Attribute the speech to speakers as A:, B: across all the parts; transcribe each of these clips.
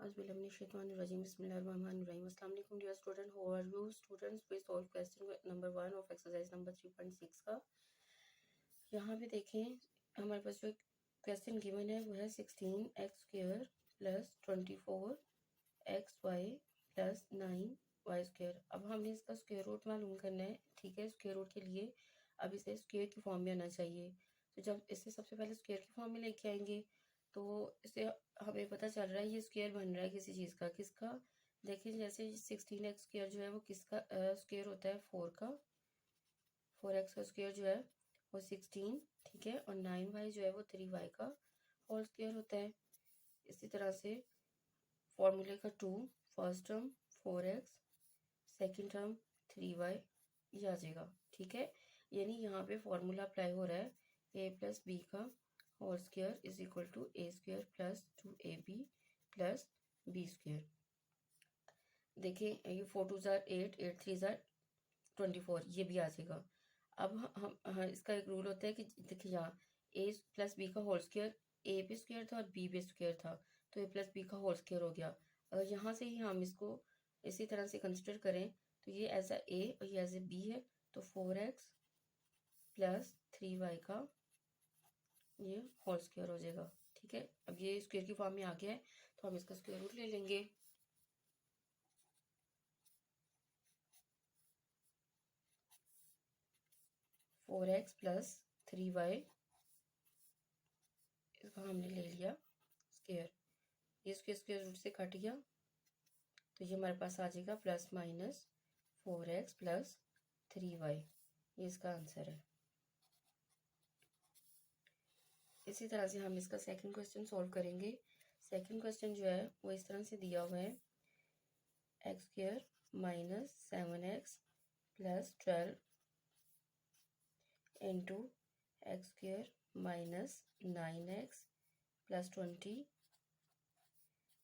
A: Auzubillahiminash-shaytanir-rajim. Bismillahir-rahmanir-rahim. Assalamu alaikum dear student. How are you students? We solve question number 1 of exercise number 3.6 का। यहाँ पे देखें हमारे पास जो क्वेश्चन गिवन है वो है 16x² plus 24xy plus 9y²। अब हमने इसका स्क्वायर रूट मालूम करना है। ठीक है, स्क्वायर रूट के लिए अब इसे स्क्वायर की फॉर्म में आना चाहिए। तो जब इसे सबसे पहले स्क्वायर की फॉर्म में लेके आएंगे तो इसे हमें पता चल रहा है ये स्क्वायर बन रहा है किसी चीज़ का। किसका? देखिए जैसे 16x² जो है वो किसका स्क्वायर होता है? 4 का। 4x का स्क्वायर जो है वो 16, ठीक है, और 9y जो है वो 3y का होल स्क्वायर होता है। इसी तरह से फॉर्मूले का 2 first term 4x, second term 3y ये आ जाएगा। ठीक है, यानी यहाँ पे फॉर्मूला अप्लाई हो रहा है a प्लस बी का whole square is equal to a² plus 2ab plus b²। देखिए ये 4 2 ज़ार 8, 8 3 ज़ार 24 ये भी आ जाएगा। अब हम इसका एक रूल होता है कि देखिए यहाँ a प्लस बी का होल स्क्वायर a पे स्क्वायर था और b पे स्क्वायर था, तो a प्लस बी का होल स्क्वायर हो गया। अगर यहाँ से ही हम इसको इसी तरह से कंसिडर करें तो ये एज ए और ये एज ए बी है, तो 4x प्लस 3y का ये होल स्क्वायर हो जाएगा। ठीक है, अब ये स्क्वायर की फॉर्म में आ गया है तो हम इसका स्क्वायर रूट ले लेंगे। फोर एक्स प्लस 3y इसका हमने ले लिया स्क्वायर। ये स्क्वायर रूट से कट गया तो ये हमारे पास आ जाएगा plus minus 4x plus 3y। ये इसका आंसर है। इसी तरह से हम इसका सेकंड क्वेश्चन सॉल्व करेंगे। सेकंड क्वेश्चन जो है वो इस तरह से दिया हुआ है x² minus 7x plus 12 into x² minus 9x plus 20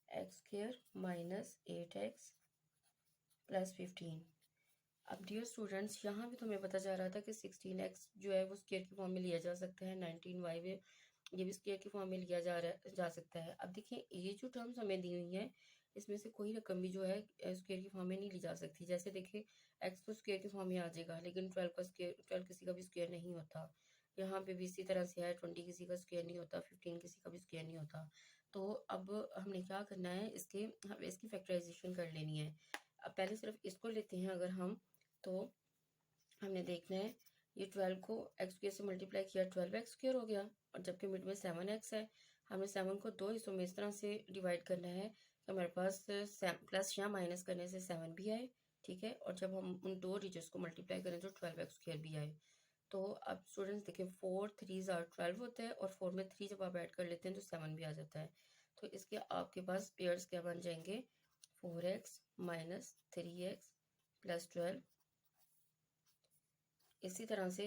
A: x² minus 8x plus 15। अब डियर स्टूडेंट्स यहाँ भी तो हमें पता चल रहा था कि 16x जो है वो स्क्वायर की फॉर्म में लिया जा सकता है, 19y में ये भी स्क्वायर की फॉर्म में लिया जा सकता है। अब देखिए ये जो टर्म्स हमें दी हुई हैं इसमें से कोई रकम भी जो है स्क्वायर की फॉर्म में नहीं ली जा सकती। जैसे देखिए x तो स्क्वायर की फॉर्म में आ जाएगा, लेकिन 12 किसी का भी स्क्वायर नहीं होता। यहाँ पे भी इसी तरह से है, 20 किसी का स्क्वायर नहीं होता, 15 किसी का भी स्क्वायर नहीं होता। तो अब हमने क्या करना है, इसकी फैक्टराइजेशन कर लेनी है। अब पहले सिर्फ इसको लेते हैं अगर हम, तो हमने देखना है ये 12 को x² से मल्टीप्लाई किया 12x² हो गया, और जबकि मिड में 7x है हमने 7 को 2 हिस्सों में इस तरह से डिवाइड करना है कि हमारे पास प्लस या माइनस करने से 7 भी आए। ठीक है, और जब हम उन दो डिजिट्स को मल्टीप्लाई करें तो 12x² भी आए। तो अब स्टूडेंट्स देखें 4 3 12 होता है और 4 में 3 जब आप ऐड कर लेते हैं तो 7 भी आ जाता है। तो इसके आपके पास पेयर्स क्या बन जाएंगे? 4x minus 3x plus 12। इसी तरह से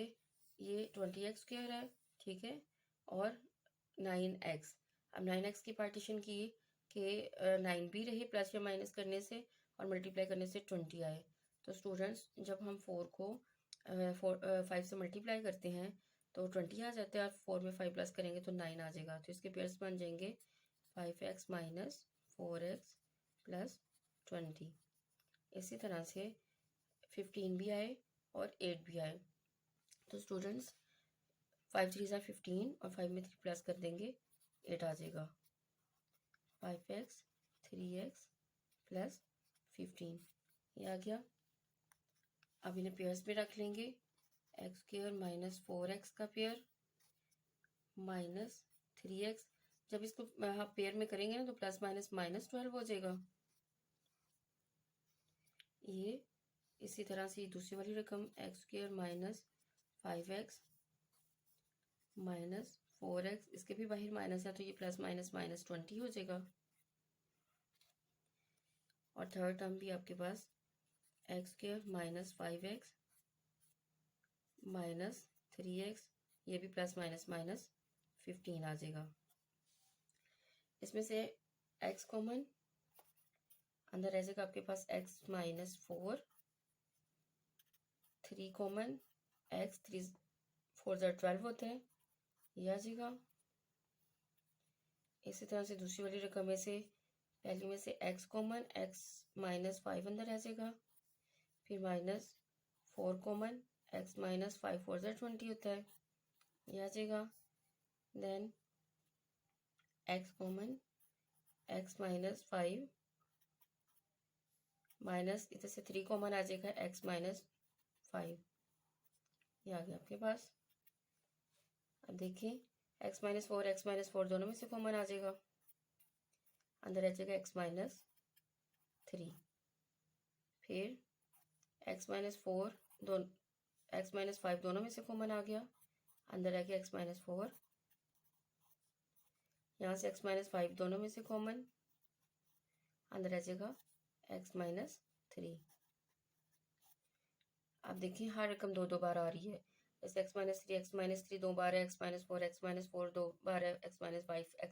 A: ये 20x² है, ठीक है, और 9x। अब 9x की पार्टीशन की कि 9 भी रहे प्लस या माइनस करने से और मल्टीप्लाई करने से 20 आए। तो स्टूडेंट्स जब हम 4 को 5 से मल्टीप्लाई करते हैं तो 20 आ जाता है, और 4 में 5 प्लस करेंगे तो 9 आ जाएगा। तो इसके पेयर्स बन जाएंगे 5x माइनस 4x प्लस 20। इसी तरह से 15 भी आए और 8 भी आए। तो स्टूडेंट्स 5 3 15 और 5 में 3 प्लस कर देंगे 8 आ जाएगा। 5x 3x प्लस 15 ये आ गया। अब इन्हें पेयर्स में रख लेंगे। x² माइनस 4x का पेयर माइनस 3x, जब इसको पेयर में करेंगे ना तो प्लस माइनस माइनस 12 हो जाएगा। ये इसी तरह से दूसरी वाली रकम x² minus 5x minus 4x, इसके भी बाहर माइनस है तो ये प्लस माइनस माइनस 20 हो जाएगा। और थर्ड टर्म भी आपके पास x² minus 5x minus 3x, ये भी प्लस माइनस माइनस 15 आ जाएगा। इसमें से x कॉमन अंदर रह जाएगा आपके पास x माइनस 4, 3 कॉमन x 3 4 12 होता है, ये आ जाएगा। इसी तरह से दूसरी वाली रकम में से वैल्यू में से x कॉमन, x -5 अंदर आ जाएगा, फिर -4 कॉमन, x -5 4 20 होता है, ये आ जाएगा। Then x common, x -5 minus इधर से 3 कॉमन आ जाएगा, x -5, ये आ गया आपके पास। अब देखिए x -4 x -4 दोनों में से कॉमन आ जाएगा, अंदर आ जाएगा x -3, फिर x -4 दोनों x -5 दोनों में से कॉमन आ गया, अंदर आ गया x -4, यहाँ से x -5 दोनों में से कॉमन, अंदर आ जाएगा x -3। अब देखिए हर रकम दो बार आ रही है, जैसे x -3 दो बार है, x -4 दो बार है, x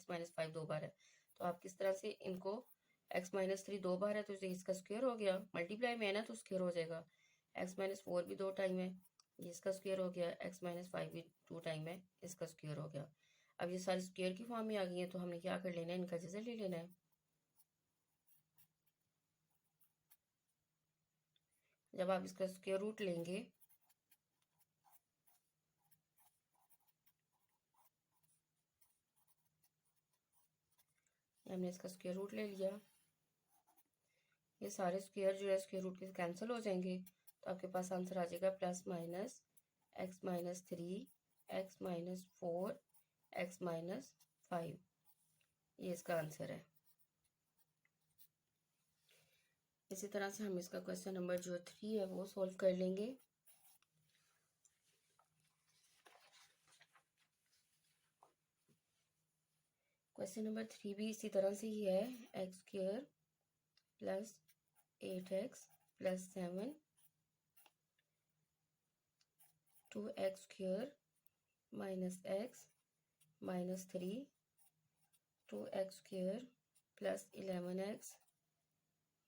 A: -5 दो बार है। तो आप किस तरह से इनको x -3 दो बार है तो इसका स्क्वायर हो गया, मल्टीप्लाई में है ना तो स्क्वायर हो जाएगा। x -4 भी 2 टाइम है, ये इसका स्क्वायर हो गया। x -5 भी 2 टाइम है, इसका स्क्वायर हो गया। अब ये सारी स्क्वायर की फॉर्म में आ गई है, तो हमने क्या कर लेना है, इनका जैसे ले लेना है। जब आप इसका स्क्वायर रूट लेंगे हमने इसका स्क्वायर रूट ले लिया, ये सारे स्क्वायर जो है स्क्वायर रूट के कैंसिल हो जाएंगे, तो आपके पास आंसर आ जाएगा plus minus x -3 x -4 x -5, ये इसका आंसर है। इसी तरह से हम इसका क्वेश्चन नंबर जो 3 है वो सॉल्व कर लेंगे। क्वेश्चन नंबर 3 भी इसी तरह से ही है, x² plus 8x plus 7 2x² minus x minus 3 2x² plus 11x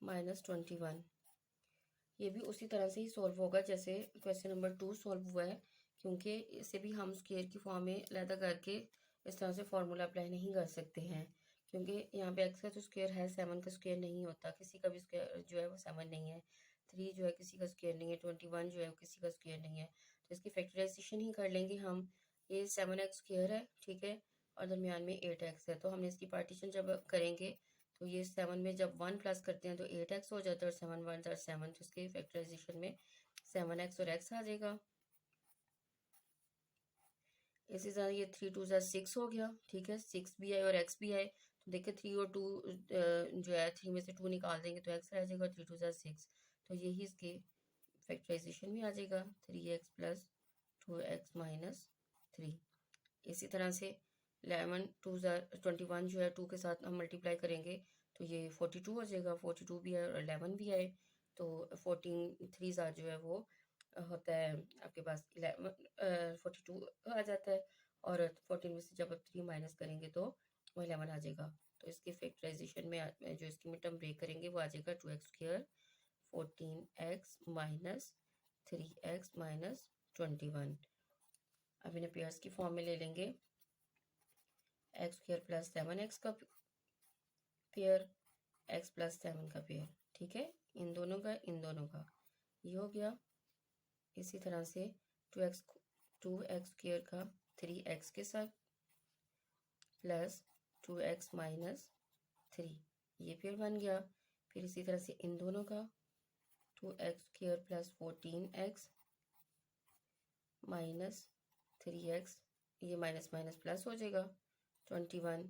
A: minus 21। ये भी उसी तरह से ही सॉल्व होगा जैसे क्वेश्चन नंबर 2 सॉल्व हुआ है, क्योंकि इसे भी हम स्क्वायर की फॉर्म में अलहदा करके इस तरह से फार्मूला अप्लाई नहीं कर सकते हैं, क्योंकि यहाँ पे x का जो स्क्वायर है 7 का स्क्वायर नहीं होता, किसी का भी स्क्वायर जो है वो 7 नहीं है, 3 जो है किसी का स्क्वायर नहीं है, 21 जो है वो किसी का स्क्वायर नहीं है। तो इसकी फैक्टराइजेशन ही कर लेंगे हम। ये 7x स्क्वायर है, ठीक है, और दरमियान में 8x है, तो हमने इसकी पार्टीशन जब करेंगे तो ये 7 में जब 1 प्लस करते हैं तो 8x हो जाता है, और 7 1 7, तो इसके फैक्टराइजेशन में 7x और x आ जाएगा। इसी तरह ये 3 2 6 हो गया, ठीक है, 6 भी आए और x भी आए, तो देखिए 3 और 2 जो है 3 में से 2 निकाल देंगे तो x रह जाएगा, 3 2 6, तो यही इसके फैक्टराइजेशन में आ जाएगा 3x प्लस 2x माइनस 3। इसी तरह से 11 2 21 जो है 2 के साथ हम मल्टीप्लाई करेंगे तो ये 42 हो जाएगा, 42 भी आए और 11 भी आए, तो 14 3 जो है वो होता है आपके पास 42 आ जाता है, और 14 में से जब आप 3 माइनस करेंगे तो वो 11 आ जाएगा। तो इसके फैक्टराइजेशन में जो इसकी मिड टर्म ब्रेक करेंगे वो आ जाएगा 2x² 14x minus 3x minus 21। अब इन्हें पेयर्स की फॉर्म में ले लेंगे, x² प्लस 7x का पेयर, x प्लस 7 का पेयर, ठीक है, इन दोनों का ये हो गया। इसी तरह से 2x² का 3x के साथ प्लस 2x माइनस 3, ये पेयर बन गया। फिर इसी तरह से इन दोनों का 2x² plus 14x minus 3x, ये माइनस माइनस प्लस हो जाएगा 21।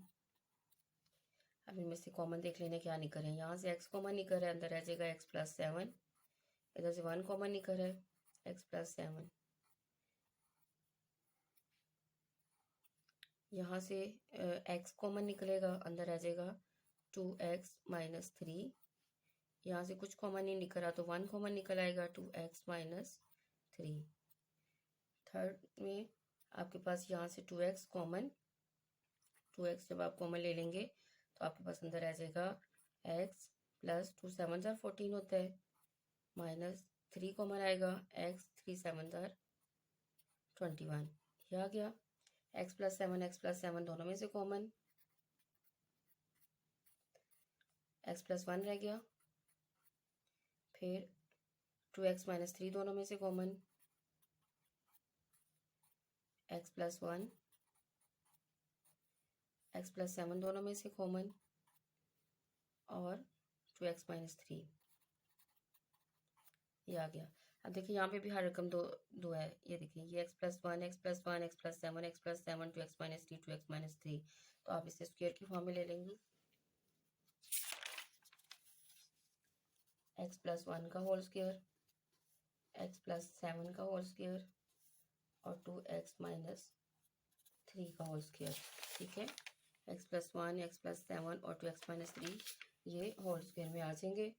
A: अब इनमें से कॉमन देख लेने क्या निकल है, यहाँ से x कॉमन निकल है, अंदर आ जाएगा x प्लस 7, इधर से 1 कॉमन निकल है x प्लस 7, यहाँ से x कॉमन निकलेगा, अंदर आ जाएगा 2x माइनस 3, यहाँ से कुछ कॉमन नहीं निकला तो 1 कॉमन निकल आएगा 2x माइनस 3। थर्ड में आपके पास यहाँ से 2x कॉमन, 2x जब आप कॉमन ले लेंगे तो आपके पास अंदर आ जाएगा x प्लस 2 7 14 होता है, माइनस 3 कॉमन आएगा, x 3 7 21, ये आ गया। x प्लस 7 दोनों में से कॉमन, x+1 रह गया, फिर 2x-3 दोनों में से कॉमन, x+1 x+7 दोनों में से कॉमन और 2x-3 ये आ गया। अब देखिए यहाँ पे भी हर रकम दो दो है, ये देखिए ये x+1 x+1 x+7 x+7 2x-3 2x-3, तो आप इसे स्क्वायर की फॉर्म में ले लेंगे। x+1 का होल स्क्वायर, x+7 का होल स्क्वायर और 2x-3 का होल स्क्वायर। ठीक है, x+1 x+7 और 2x-3 ये होल स्क्वायर में आ जाएंगे।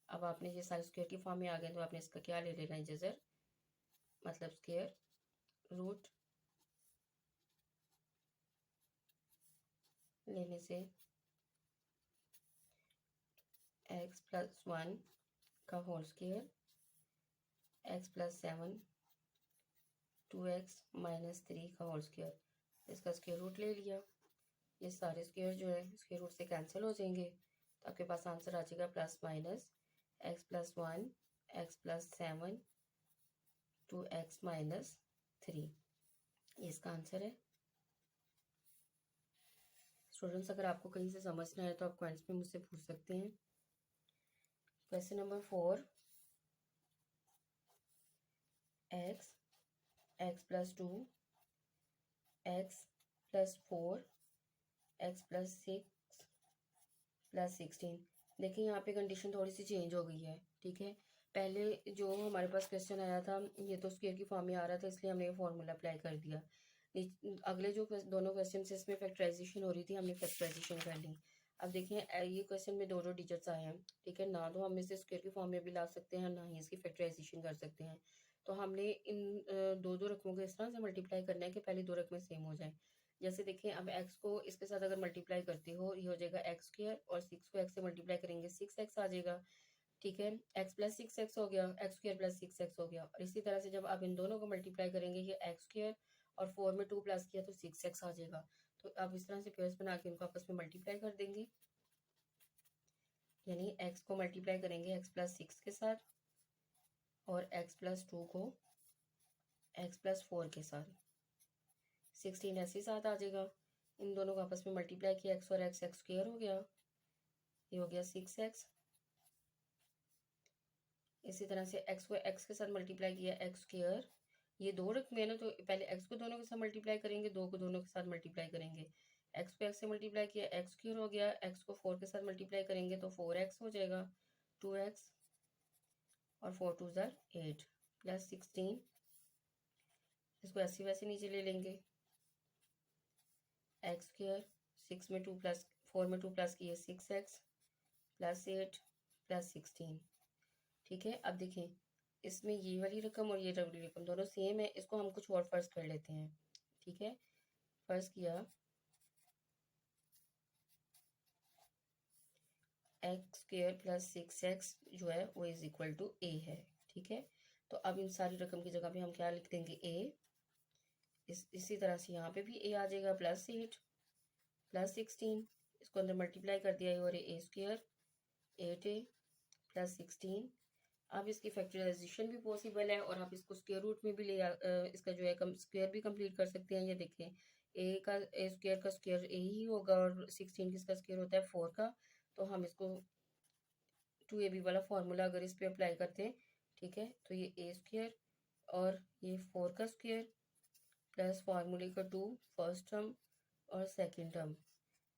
A: अब आपने ये सारे स्क्वायर की फॉर्म में आ गए तो आपने इसका क्या ले लेना है, जजर, मतलब स्क्वायर रूट लेने से x+1 का होल स्क्वायर x+7 2x-3 का होल स्क्वायर, इसका स्क्वायर रूट ले लिया। ये सारे स्क्वायर जो है स्क्वायर रूट से कैंसिल हो जाएंगे, तो आपके पास आंसर आ जाएगा +- x+1 x+7 2x-3, ये इसका आंसर है। स्टूडेंट्स, अगर आपको कहीं से समझना है तो आप कमेंट्स में मुझसे पूछ सकते हैं। Question number 4, x+2 x+4 x+6 +16। देखिए यहाँ पे कंडीशन थोड़ी सी चेंज हो गई है। ठीक है, पहले जो हमारे पास क्वेश्चन आया था ये तो स्क्वायर की फॉर्म में आ रहा था, इसलिए हमने ये फॉर्मूला अप्लाई कर दिया। अगले जो दोनों क्वेश्चन से इसमें फैक्टराइजेशन हो रही थी, हमने फैक्टराइजेशन कर ली। अब देखिए ये क्वेश्चन में दो डिजिट्स आए हैं। ठीक है, ना तो हम इसे स्क्वायर की फॉर्म में भी ला सकते हैं, ना ही इसकी फैक्टराइजेशन कर सकते हैं। तो हमने इन दो रकमों को इस तरह से मल्टीप्लाई करना है कि पहले दो रकमें सेम हो जाएं। जैसे देखिए, अब x को इसके साथ अगर मल्टीप्लाई करते हो, ये हो जाएगा x² और 6 को x से मल्टीप्लाई करेंगे 6x आ जाएगा। ठीक है, x+6x हो गया, x² + 6x हो गया। और इसी तरह से जब आप इन दोनों को मल्टीप्लाई करेंगे, ये x² और 4 में 2 प्लस किया तो 6x आ जाएगा। तो आप इस तरह से पेयर्स बना के उनको आपस में मल्टीप्लाई कर देंगे, यानी x को मल्टीप्लाई करेंगे x+6 के साथ और x+2 को x+4 के साथ, 16 ऐसे साथ आ जाएगा। इन दोनों को आपस में मल्टीप्लाई किया, x और x² हो गया, ये हो गया 6x। इसी तरह से x को x के साथ मल्टीप्लाई किया x², ये दो रकमें है ना, तो पहले x को दोनों के साथ मल्टीप्लाई करेंगे, 2 को दोनों के साथ मल्टीप्लाई करेंगे। x को x से मल्टीप्लाई किया x² हो गया, x को 4 के साथ मल्टीप्लाई करेंगे तो 4x हो जाएगा, 2x और 4 2 ज़ार 8 +16, इसको ऐसे वैसे नीचे ले लेंगे। x², 6 में 2 प्लस 4 में 2 प्लस किए 6x +8 +16। ठीक है, अब देखें इसमें ये वाली रकम और ये वाली रकम दोनों सेम है, इसको हम कुछ और फर्ज कर लेते हैं। ठीक है, फर्ज किया x² + 6x जो है वो इज इक्वल टू a है। ठीक है, तो अब इन सारी रकम की जगह पे हम क्या लिख देंगे, a। इसी तरह से यहाँ पे भी a आ जाएगा, +8 +16, इसको अंदर मल्टीप्लाई कर दिया और a² 8a +16। अब इसकी फैक्टराइजेशन भी पॉसिबल है और आप इसको स्क्वायर रूट में भी इसका जो है स्क्वायर भी कंप्लीट कर सकते हैं। ये देखें, a² का स्क्वायर a ही होगा और 16 किसका स्क्वायर होता है, 4 का। तो हम इसको 2ab वाला फार्मूला अगर इस पे अप्लाई करते हैं, ठीक है, तो ये a² और ये 4 का स्क्वायर प्लस फार्मूले का 2 फर्स्ट टर्म और सेकेंड टर्म,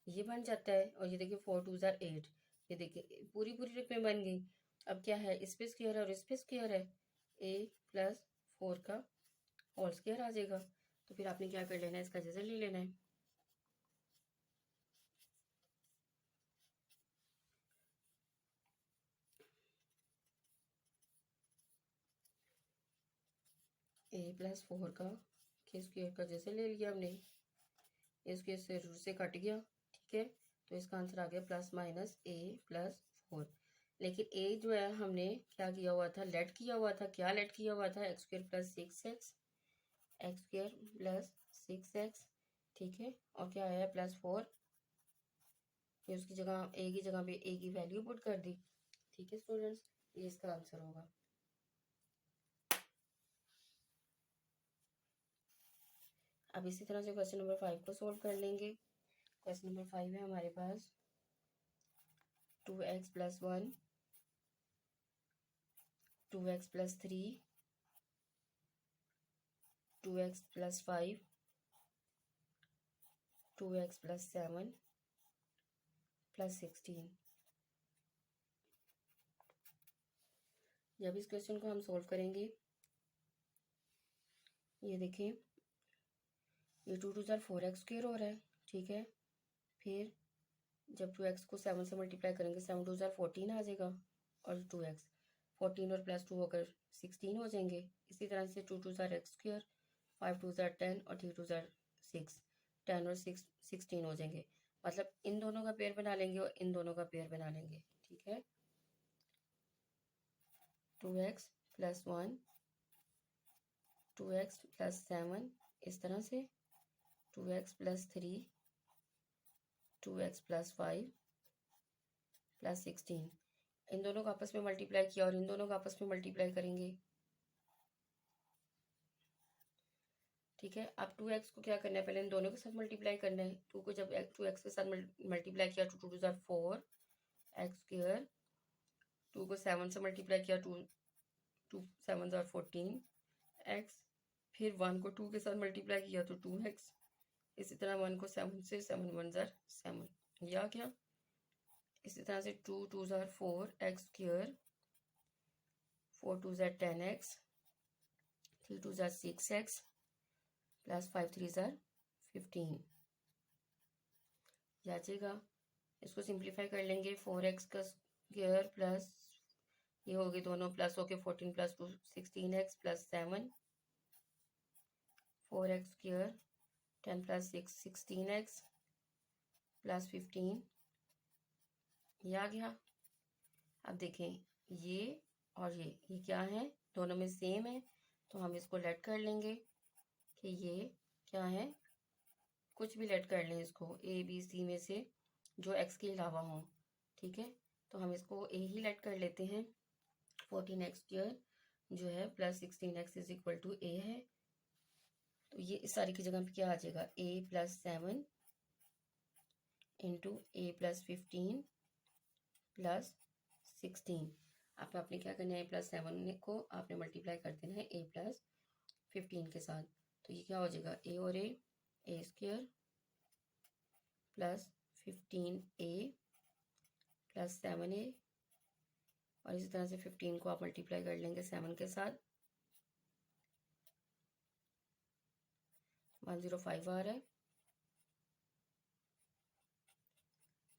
A: ये बन जाता है। और ये देखिए 4 2 ज़ार 8, ये देखिए पूरी रकमें बन गई। अब क्या है, इस पे स्क्वायर है और इस पे स्क्वायर है, a + 4 का होल स्क्वायर आ जाएगा। तो फिर आपने क्या कर लेना है, इसका जज़र ले लेना है। a + 4 का स्क्वायर का जज़र ले लिया हमने, इसके से रूट से कट गया। ठीक है, तो इसका आंसर आ गया ±a + 4। लेकिन a जो है हमने क्या किया हुआ था, लेट किया हुआ था। क्या लेट किया हुआ था, x² + 6x, x² + 6x। ठीक है, और क्या आया +4 फिर उसकी जगह ए की जगह पे ए की वैल्यू पुट कर दी। ठीक है स्टूडेंट्स, ये इसका आंसर होगा। अब इसी तरह से क्वेश्चन नंबर 5 को सोल्व कर लेंगे। क्वेश्चन नंबर 5 है हमारे पास 2x + 1, 2x + 3, 2x + 5, 2x + 7 + 16। जब इस क्वेश्चन को हम सोल्व करेंगे, ये देखिए ये 2 2 ज़ार 4x² हो रहा है। ठीक है, फिर जब 2x को 7 से मल्टीप्लाई करेंगे 7 2 ज़ार 14 आ जाएगा, और 2x 14 और +2 होकर 16 हो जाएंगे। इसी तरह से 2 2 ज़ार x², 5 2 ज़ार 10 और 3 2 ज़ार 6, 10 और 6 16 हो जाएंगे। मतलब इन दोनों का पेयर बना लेंगे और इन दोनों का पेयर बना लेंगे। ठीक है, 2x + 1, 2x + 7, इस तरह से 2x + 3, 2x + 5 + 16। इन दोनों को आपस में मल्टीप्लाई किया और इन दोनों को आपस में मल्टीप्लाई करेंगे। ठीक है, अब 2x को क्या करना है, पहले इन दोनों के साथ मल्टीप्लाई करना है। 2 को जब 2x के साथ मल्टीप्लाई किया 2 2 ज़ार 4 x², 2 को 7 से मल्टीप्लाई किया 2 2 7 ज़ार 14 x, फिर 1 को 2 के साथ मल्टीप्लाई किया तो 2x। इसी तरह 1 को 7 से 7 1 ज़ार 7, या क्या। इसी तरह से 2 2 ज़ार 4 x², 4 2 ज़ार 10x, 3 2 ज़ार 6x + 5 3 ज़ार 15। जाएगा, इसको सिंप्लीफाई कर लेंगे। 4x का स्क्वायर प्लस ये हो गए दोनों प्लस होके 14 + 2 16x + 7, 4x² 10 + 6 16x + 15, ये आ गया। अब देखें ये और ये क्या है, दोनों में सेम है, तो हम इसको लेट कर लेंगे कि ये क्या है, कुछ भी लेट कर लें इसको, ए बी सी में से जो x के अलावा हो। ठीक है, तो हम इसको a ही लेट कर लेते हैं। 14x² जो है + 16x = a है, तो ये इस सारी की जगह पे क्या आ जाएगा, a + 7 × a + 15 + 16। अब आपने क्या करना है, a + 7 को आपने मल्टीप्लाई कर देना है a + 15 के साथ, तो ये क्या हो जाएगा, a और a² + 15a + 7a, और इसी तरह से 15 को आप मल्टीप्लाई कर लेंगे 7 के साथ, 105 आ रहा है,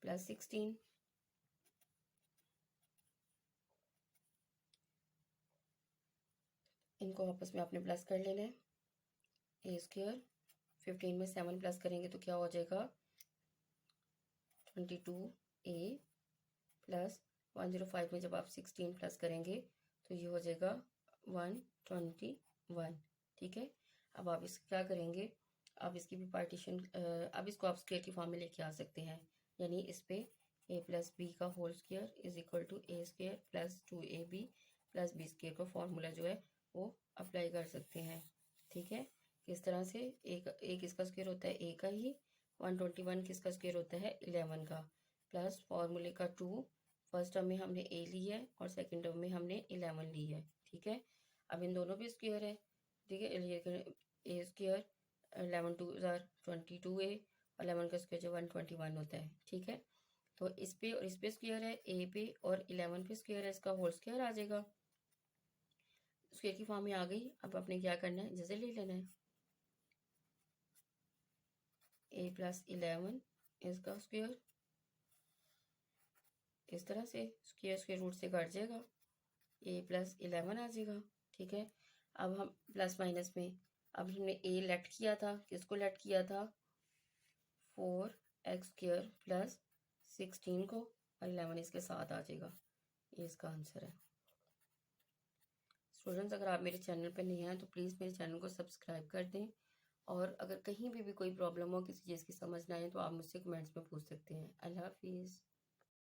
A: + 16। इनको आपस में आपने प्लस कर लेना है, a², 15 में 7 प्लस करेंगे तो क्या हो जाएगा, 22a + 105 में जब आप 16 प्लस करेंगे तो ये हो जाएगा 121। ठीक है, अब आप इसको क्या करेंगे, आप इसकी भी पार्टीशन, अब इसको आप स्क्वायर की फॉर्म में लेके आ सकते हैं, यानी इस पे a + b का whole square = a² + 2ab + b² का फॉर्मूला जो है वो अप्लाई कर सकते हैं। ठीक है, किस तरह से, एक इसका स्क्वायर होता है a का ही, 121 किसका स्क्वायर होता है 11 का, प्लस फॉर्मूले का 2, फर्स्ट टर्म में हमने a लिया है और सेकंड टर्म में हमने 11 ली है। ठीक है, अब इन दोनों पे स्क्वायर है। ठीक है, a², 11 2 ज़ार 22a और 11 का स्क्वायर जो 121 होता है। ठीक है, तो इस पे और इस पे स्क्वायर है, a पे और 11 पे स्क्वायर है, इसका होल स्क्वायर आ जाएगा। स्क्वायर की फॉर्म में आ गई। अब आपने क्या करना है, जैसे ले लेना है a + 11 इसका स्क्वायर, इस तरह से स्क्वायर रूट से कट जाएगा, a + 11 आ जाएगा। ठीक है, अब हम प्लस माइनस में, अब हमने a लेट किया था, किसको लेट किया था, 4x² + 16 को, और 11 इसके साथ आ जाएगा, ये इसका आंसर है। स्टूडेंट्स, अगर आप मेरे चैनल पर नए हैं तो प्लीज़ मेरे चैनल को सब्सक्राइब कर दें और अगर कहीं भी कोई प्रॉब्लम हो, किसी चीज़ की समझ ना आए, तो आप मुझसे कमेंट्स में पूछ सकते हैं। अल्लाह हाफ़िज़।